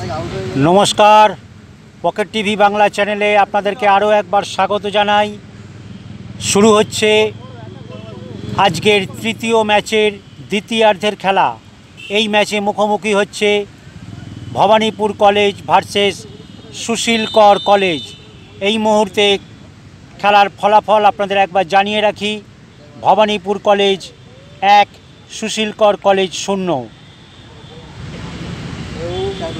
नमस्कार pocket TV Bangla चैनेले आपनादेरके आरो एकबार स्वागत जानाई। शुरू होच्छे आजकेर तृतीय मैचेर द्वितीयार्धेर खेला। এই ম্যাচে মুখোমুখি হচ্ছে ভবানীপুর কলেজ ভার্সেস সুশীল কর কলেজ। এই মুহূর্তে খেলার ফলাফল আপনাদের একবার জানিয়ে রাখি। ভবানীপুর কলেজ 1, সুশীল কর college 0।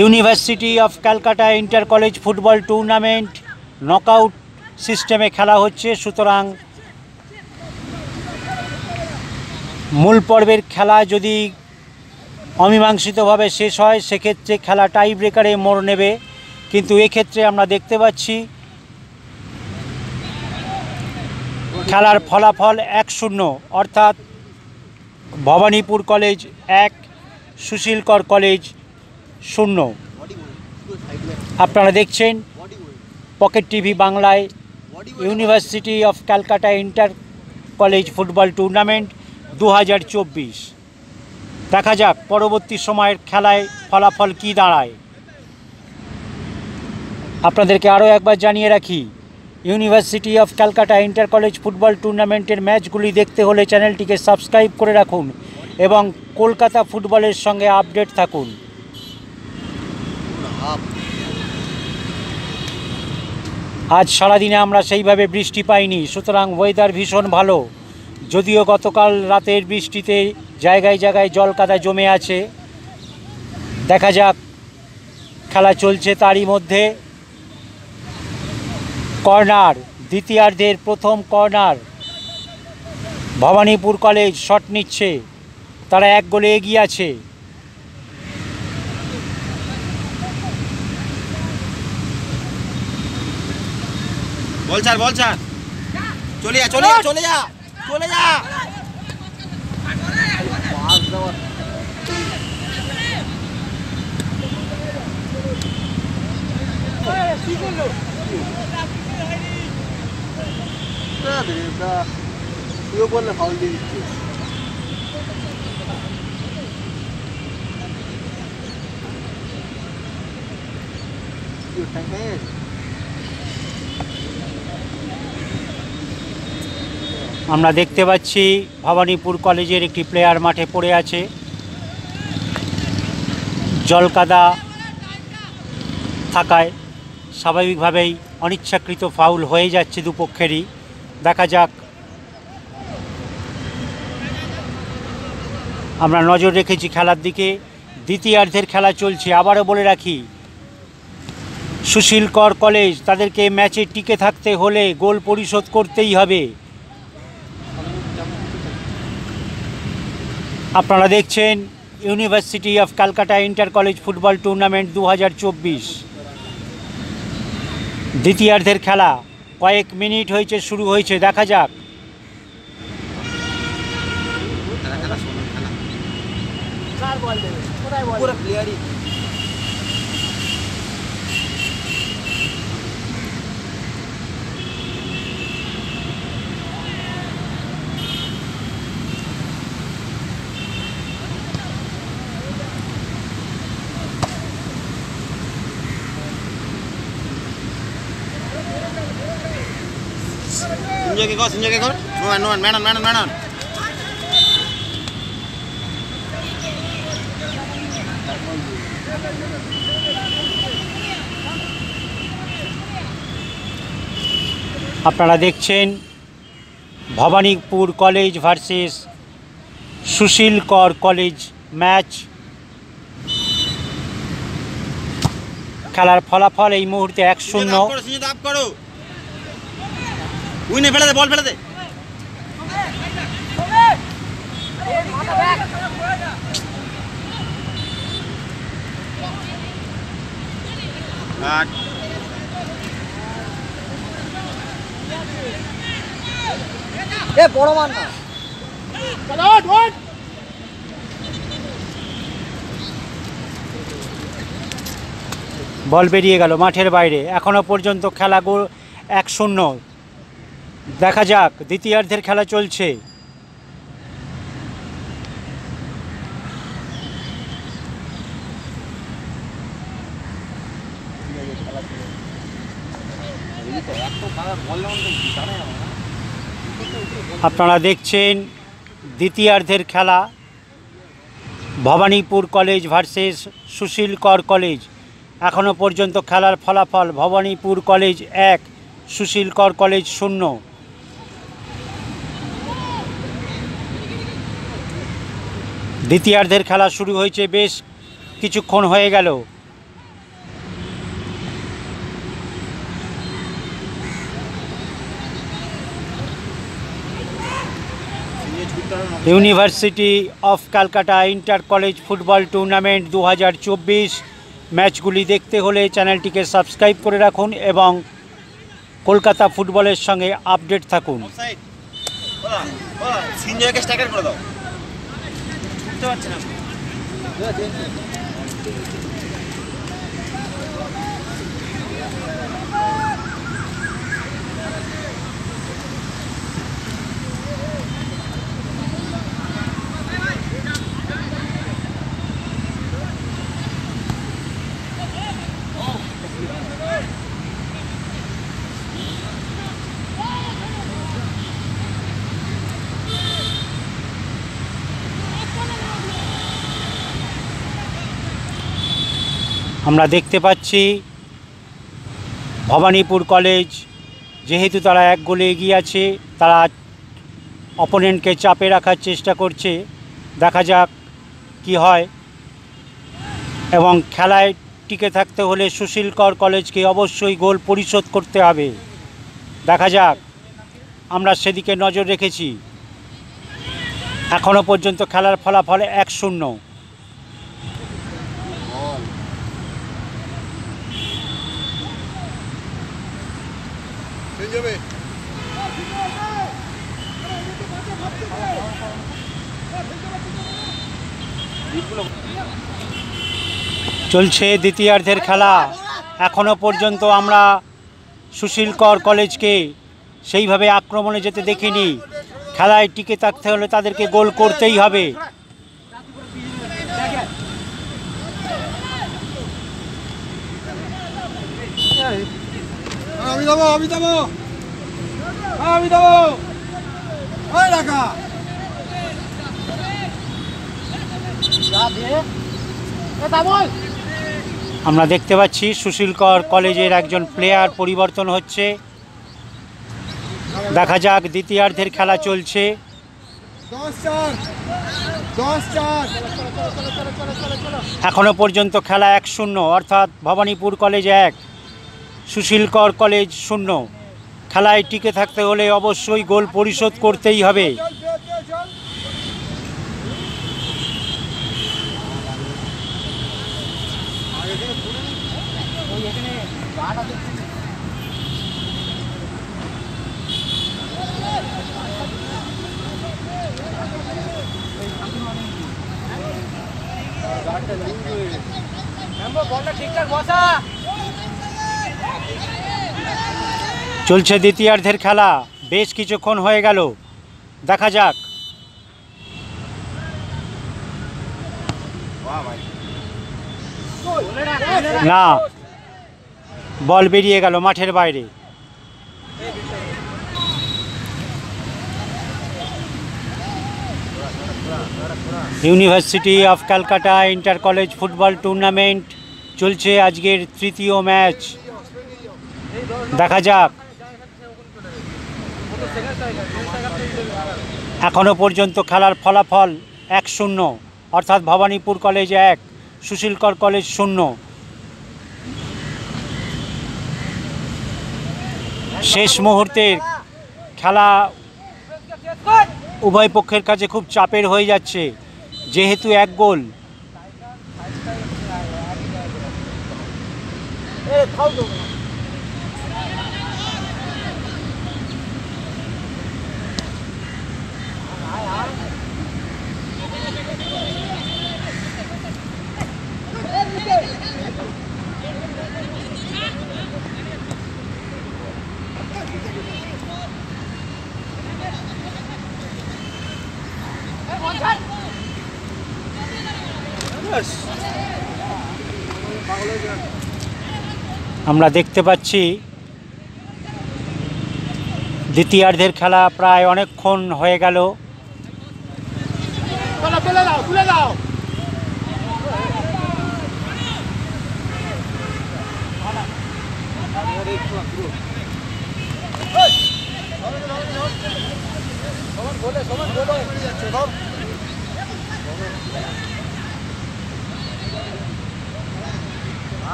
University of Calcutta inter college football tournament knockout সিস্টেমে খেলা হচ্ছে, সুতরাং মূল পর্বের খেলা যদি অমীমাংসিতভাবে শেষ হয় সেক্ষেত্রে খেলা টাই ব্রেকারে মোড় নেবে, কিন্তু এক্ষেত্রে আমরা দেখতে পাচ্ছি খেলার ফলাফল 1-0, অর্থাৎ ভবানীপুর কলেজ 1, সুশীল কর কলেজ 0। আপনারা দেখছেন পকেট টিভি বাংলায় university of Calcutta inter college football tournament 2024। দেখা যাক পরবর্তী সময়ের খেলায় ফলাফল কী দাঁড়ায়। আপনাদেরকে আরও একবার জানিয়ে রাখি, university of Calcutta inter college football টুর্নামেন্টের ম্যাচগুলি দেখতে হলে চ্যানেলটিকে সাবস্ক্রাইব করে রাখুন এবং কলকাতা ফুটবলের সঙ্গে আপডেট থাকুন। আজ সারাদিনে আমরা সেইভাবে বৃষ্টি পাইনি, সুতরাং ওয়েদার ভীষণ ভালো। যদিও গতকাল রাতের বৃষ্টিতে জায়গায় জায়গায় জল কাদা জমে আছে। দেখা যাক খেলা চলছে, তারই মধ্যে কর্নার, দ্বিতীয়ার্ধের প্রথম কর্নার। ভবানীপুর কলেজ শট নিচ্ছে, তারা 1 গোলে এগিয়ে আছে। বল স্যার চলে যা চলে যা চলে যা চলে যা। কি করলো তুইও বললে ফাউল দিয়ে দিচ্ছিস। আমরা দেখতে পাচ্ছি ভবানীপুর কলেজের একটি প্লেয়ার মাঠে পড়ে আছে। জলকাদা থাকায় স্বাভাবিকভাবেই অনিচ্ছাকৃত ফাউল হয়ে যাচ্ছে দুপক্ষেরই। দেখা যাক, আমরা নজর রেখেছি খেলার দিকে। দ্বিতীয়ার্ধের খেলা চলছে। আবারও বলে রাখি, সুশীল কর কলেজ তাদেরকে ম্যাচে টিকে থাকতে হলে গোল পরিশোধ করতেই হবে। আপনারা দেখছেন university of Calcutta inter college football tournament 2024। দ্বিতীয়ার্ধের খেলা কয়েক মিনিট হয়েছে শুরু হয়েছে। দেখা যাক Sunjay ke kor menon আপনারা দেখছেন ভবানীপুর কলেজ ভার্সেস সুশীল কর কলেজ ম্যাচ। খেলার ফলাফল এই মুহূর্তে 1-0। উইনে ফেলে দে, বল ফেলে দে। বড় মান না। বল বেরিয়ে গেল মাঠের বাইরে। এখনো পর্যন্ত খেলা 1-0। দেখা যাক, দ্বিতীয়ার্ধের খেলা চলছে। আপনারা দেখছেন দ্বিতীয়ার্ধের খেলা, ভবানীপুর কলেজ ভার্সেস সুশীল কর কলেজ। এখনও পর্যন্ত খেলার ফলাফল ভবানীপুর কলেজ 1, সুশীল কর কলেজ 0। দ্বিতীয়ার্ধের খেলা শুরু হয়েছে, বেশ কিছুক্ষণ হয়ে গেল। University of Calcutta inter college football tournament 2024 ম্যাচগুলি দেখতে হলে চ্যানেলটিকে সাবস্ক্রাইব করে রাখুন এবং কলকাতা ফুটবলের সঙ্গে আপডেট থাকুন। সিনজয়কে স্ট্রাইকার করে দাও, বুঝতে পারছি না। আমরা দেখতে পাচ্ছি ভবানীপুর কলেজ যেহেতু তারা 1 গোলে এগিয়ে আছে, তারা অপোনেন্টকে চাপে রাখার চেষ্টা করছে। দেখা যাক কি হয়। এবং খেলায় টিকে থাকতে হলে সুশীল কর কলেজকে অবশ্যই গোল পরিশোধ করতে হবে। দেখা যাক, আমরা সেদিকে নজর রেখেছি। এখনও পর্যন্ত খেলার ফলাফল 1-0। চলছে দ্বিতীয়ার্ধের খেলা। এখনও পর্যন্ত আমরা সুশীল কর কলেজকে সেইভাবে আক্রমণে যেতে দেখিনি। খেলায় টিকে থাকতে হলে তাদেরকে গোল করতেই হবে। আমরা দেখতে পাচ্ছি সুশীল কর কলেজের একজন প্লেয়ার পরিবর্তন হচ্ছে। দেখা যাক, দ্বিতীয়ার্ধের খেলা চলছে। এখনো পর্যন্ত খেলা 1-0, অর্থাৎ ভবানীপুর কলেজ 1, সুশীল কর কলেজ 0। খেলায় টিকে থাকতে হলে অবশ্যই গোল পরিশোধ করতেই হবে। চলছে দ্বিতীয়ার্ধের খেলা, বেশ কিছুক্ষণ হয়ে গেল। দেখা যাক। না, বল বেরিয়ে গেল মাঠের বাইরে। University of Calcutta inter college football tournament চলছে, আজকের তৃতীয় ম্যাচ। দেখা যাক। এখনো পর্যন্ত খেলার ফলাফল 1-0, অর্থাৎ ভবানীপুর কলেজ 1, সুশীল কর কলেজ 0। শেষ মুহূর্তের খেলা উভয় পক্ষের কাছে খুব চাপের হয়ে যাচ্ছে, যেহেতু 1 গোল। আমরা দেখতে পাচ্ছি দ্বিতীয়ার্ধের খেলা প্রায় অনেকক্ষণ হয়ে গেল।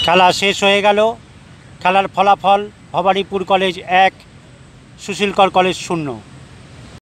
খেলা শেষ হয়ে গেল। খেলার ফলাফল ভবানীপুর কলেজ 1, সুশীলকর কলেজ 0।